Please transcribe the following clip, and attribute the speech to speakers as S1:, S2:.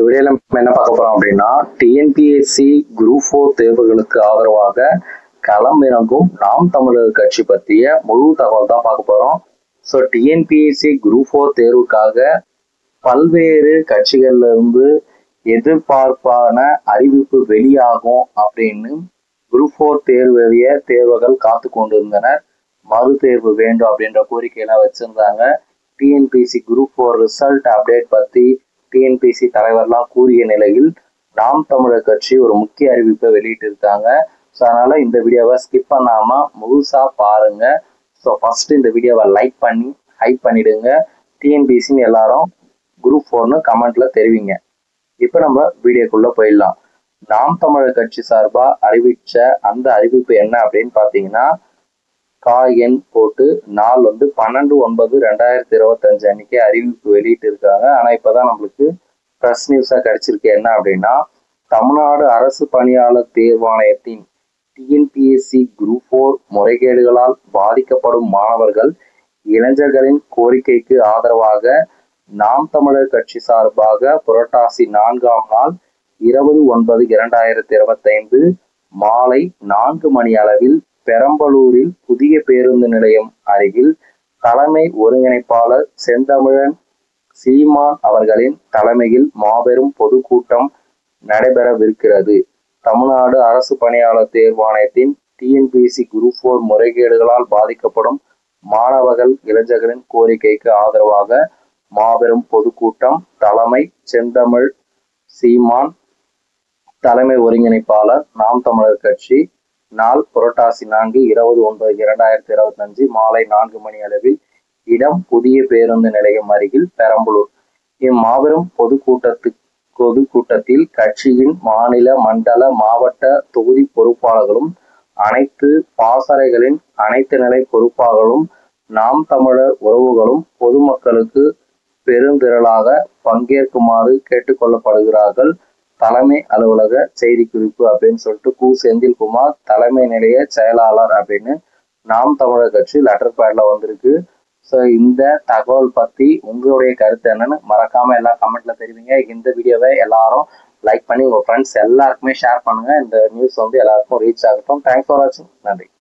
S1: வீடியோல நம்ம என்ன பார்க்க போறோம் அப்படின்னா டிஎன்பிஎஸ்சி குரூப் 4 தேர்வுகளுக்கு ஆதரவாக களமிறங்கும் நாம் தமிழர் கட்சி பற்றிய முழு தகவல் தான் பார்க்க போறோம். ஸோ டிஎன்பிஎஸ்சி குரூப் 4 தேர்வுக்காக பல்வேறு கட்சிகள்ல இருந்து எதிர்பார்ப்பான அறிவிப்பு வெளியாகும் அப்படின்னு குரூப் 4 தேர்வுகள் காத்து கொண்டிருந்தனர். மறு தேர்வு வேண்டும் அப்படின்ற கோரிக்கையெல்லாம் வச்சிருந்தாங்க. டிஎன்பிஎஸ்சி குரூப் 4 ரிசல்ட் அப்டேட் பத்தி டிஎன்பிஎஸ்சி தலைவர்லாம் கூறிய நிலையில் நாம் தமிழர் கட்சி ஒரு முக்கிய அறிவிப்பை வெளியிட்டு இருக்காங்க. ஸோ அதனால இந்த வீடியோவை ஸ்கிப் பண்ணாம முழுசா பாருங்க. ஸோ ஃபர்ஸ்ட் இந்த வீடியோவை லைக் பண்ணி ஹைப் பண்ணிடுங்க. டிஎன்பிஎஸ்சின்னு எல்லாரும் குரூப் 4ன்னு கமெண்ட்ல தெரிவிங்க. இப்போ நம்ம வீடியோக்குள்ள போயிடலாம். நாம் தமிழர் கட்சி சார்பா அறிவிச்ச அந்த அறிவிப்பு என்ன அப்படின்னு பாத்தீங்கன்னா, எண் போட்டு நாள் 12/9/2025 அன்னைக்கு அறிவிப்பு வெளியிட்டு இருக்காங்க. ஆனா இப்பதான் நம்மளுக்கு பிரஸ் நியூஸா கிடைச்சிருக்கு. என்ன அப்படின்னா, தமிழ்நாடு அரசு பணியாளர் தேர்வாணையத்தின் டிஎன்பிஎஸ்சி குரூப் 4 முறைகேடுகளால் பாதிக்கப்படும் மாணவர்கள் இளைஞர்களின் கோரிக்கைக்கு ஆதரவாக நாம் தமிழர் கட்சி சார்பாக புரட்டாசி 4ஆம் நாள் 20/9/2025 மாலை 4 மணி அளவில் பெரம்பலூரில் புதிய பேருந்து நிலையம் அருகில் தலைமை ஒருங்கிணைப்பாளர் செந்தமிழன் சீமான் அவர்களின் தலைமையில் மாபெரும் பொதுக்கூட்டம் நடைபெறவிருக்கிறது. தமிழ்நாடு அரசு பணியாளர் தேர்வாணையத்தின் டிஎன்பிஎஸ்சி குரூப் 4 முறைகேடுகளால் பாதிக்கப்படும் மாணவர்கள் இளைஞர்களின் கோரிக்கைக்கு ஆதரவாக மாபெரும் பொதுக்கூட்டம். தலைமை செந்தமிழ் சீமான், தலைமை ஒருங்கிணைப்பாளர் நாம் தமிழர் கட்சி. நாள் புரட்டாசி 4 20/9/2025 மாலை 4 மணி அளவில். இடம் புதிய பேருந்து நிலையம் அருகில் பெரம்பலூர். இம்மாபெரும் பொதுக்கூட்டத்தில் கட்சியின் மாநில, மண்டல, மாவட்ட, தொகுதி பொறுப்பாளர்களும் அனைத்து பாசறைகளின் அனைத்து நிலை பொறுப்பாளர்களும் நாம் தமிழர் உறவுகளும் பொதுமக்களுக்கு பெருந்திரளாக பங்கேற்குமாறு கேட்டுக்கொள்ளப்படுகிறார்கள். தலைமை அலுவலக செய்தி குறிப்பு அப்படின்னு சொல்லிட்டு செந்தில்குமார், தலைமை நிலைய செயலாளர் அப்படின்னு நாம் தமிழர் கட்சி லெட்டர் பேட்ல வந்திருக்கு. ஸோ இந்த தகவல் பத்தி உங்களுடைய கருத்து என்னன்னு மறக்காம எல்லா கமெண்ட்ல தெரிவிங்க. இந்த வீடியோவை எல்லாரும் லைக் பண்ணி உங்க ஃப்ரெண்ட்ஸ் எல்லாருக்குமே ஷேர் பண்ணுங்க. இந்த நியூஸ் எல்லாருக்கும் ரீச் ஆகட்டும். தேங்க்ஸ் ஃபார் வாட்சிங். நன்றி.